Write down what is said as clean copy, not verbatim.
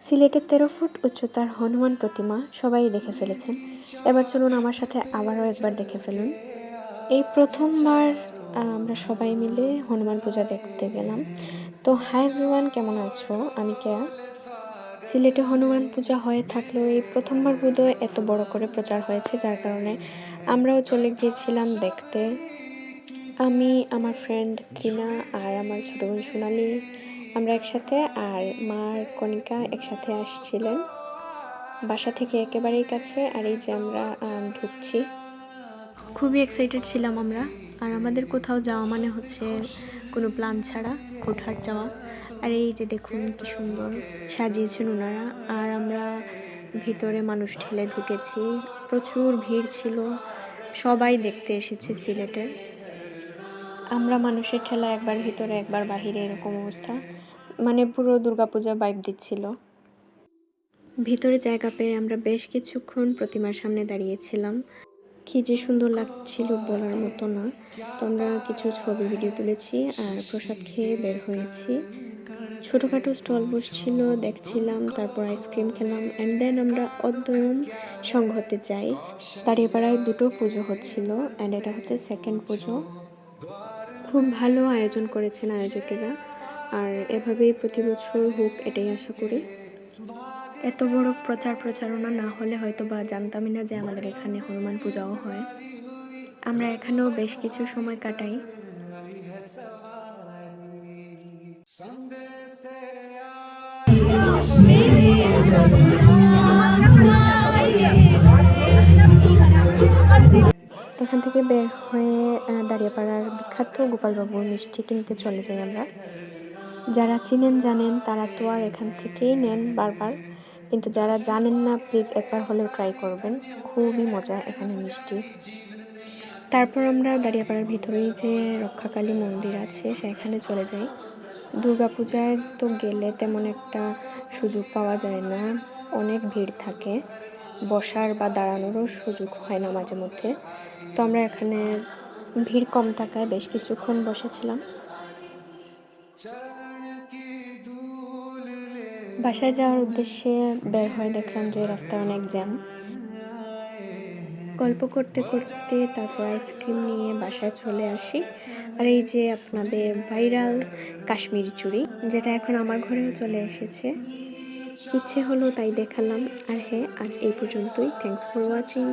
সিলেটের ১৩ ফুট উচ্চতার হনুমান প্রতিমা সবাই দেখে ফেলেছেন। এবার চলুন আমার সাথে আবারও একবার দেখে ফেলুন। এই প্রথমবার আমরা সবাই মিলে হনুমান পূজা দেখতে গেলাম। তো হাই এভরিওয়ান, কেমন আছো? আমি কেয়া। সিলেটে হনুমান পূজা হয়ে থাকলেও এই প্রথমবার বোধহয় এত বড় করে প্রচার হয়েছে, যার কারণে আমরাও চলে গিয়েছিলাম দেখতে। আমি, আমার ফ্রেন্ড ত্রিনা আর আমার ছোট বোন সোনালি, আমরা একসাথে, আর মা আর কণিকা একসাথে আসছিলেন বাসা থেকে একেবারেই কাছে। আর এই যে আমরা ঢুকছি, খুবই এক্সাইটেড ছিলাম আমরা। আর আমাদের কোথাও যাওয়া মানে হচ্ছে কোনো প্ল্যান ছাড়া হুটহাট যাওয়া। আর এই যে দেখুন কি সুন্দর সাজিয়েছেন ওনারা। আর আমরা ভিতরে মানুষ ঠেলে ঢুকেছি, প্রচুর ভিড় ছিল, সবাই দেখতে এসেছে সিলেটের। আমরা মানুষের ঠেলা একবার ভিতরে একবার বাহিরে, এরকম অবস্থা, মানে পুরো দুর্গাপূজা ভাইব দিচ্ছিল। ভিতরে জায়গা পেয়ে আমরা বেশ কিছুক্ষণ প্রতিমার সামনে দাঁড়িয়েছিলাম। কি যে সুন্দর লাগছিল বলার মতো না। তো আমরা কিছু ছবি ভিডিও তুলেছি আর প্রসাদ খেয়ে বের হয়েছি। ছোটোখাটো স্টল বসছিল, দেখছিলাম, তারপর আইসক্রিম খেলাম। অ্যান্ড দেন আমরা অদ্বয়ন সংঘতে যাই। দাঁড়িয়েপাড়ায় দুটো পুজো হচ্ছিল, অ্যান্ড এটা হচ্ছে সেকেন্ড পুজো। খুব ভালো আয়োজন করেছেন আয়োজকেরা, আর এভাবেই প্রতি বছর হোক এটাই আশা করি। এত বড় প্রচারণা না হলে হয়তো বা জানতামই না যে আমাদের এখানে হনুমান পূজাও হয়। আমরা এখানেও বেশ কিছু সময় কাটাই। এখান থেকে বের হয়ে দাঁড়িয়াপাড়ার বিখ্যাত গোপালবাবুর মিষ্টি কিনতে চলে যাই আমরা। যারা চিনেন জানেন তারা তো আর এখান থেকেই নেন বারবার, কিন্তু যারা জানেন না প্লিজ একবার হলেও ট্রাই করবেন, খুবই মজা এখানে মিষ্টি। তারপর আমরা দাঁড়িয়াপাড়ার ভিতরেই যে রক্ষাকালী মন্দির আছে সেখানে চলে যাই। দুর্গাপূজায় তো গেলে তেমন একটা সুযোগ পাওয়া যায় না, অনেক ভিড় থাকে, বসার বা দাঁড়ানোরও সুযোগ হয় না মাঝে মধ্যে। তো আমরা এখানে ভিড় কম থাকায় বেশ কিছুক্ষণ বসেছিলাম। বাসায় যাওয়ার উদ্দেশ্যে বের হয়ে দেখলাম যে রাস্তায় অনেক জ্যাম। গল্প করতে করতে তারপর আইসক্রিম নিয়ে বাসায় চলে আসি। আর এই যে আপনাদের ভাইরাল কাশ্মীরি চুড়ি, যেটা এখন আমার ঘরেও চলে এসেছে। ইচ্ছে হলো তাই দেখালাম। আর হ্যাঁ, আজ এই পর্যন্তই। Thanks for watching.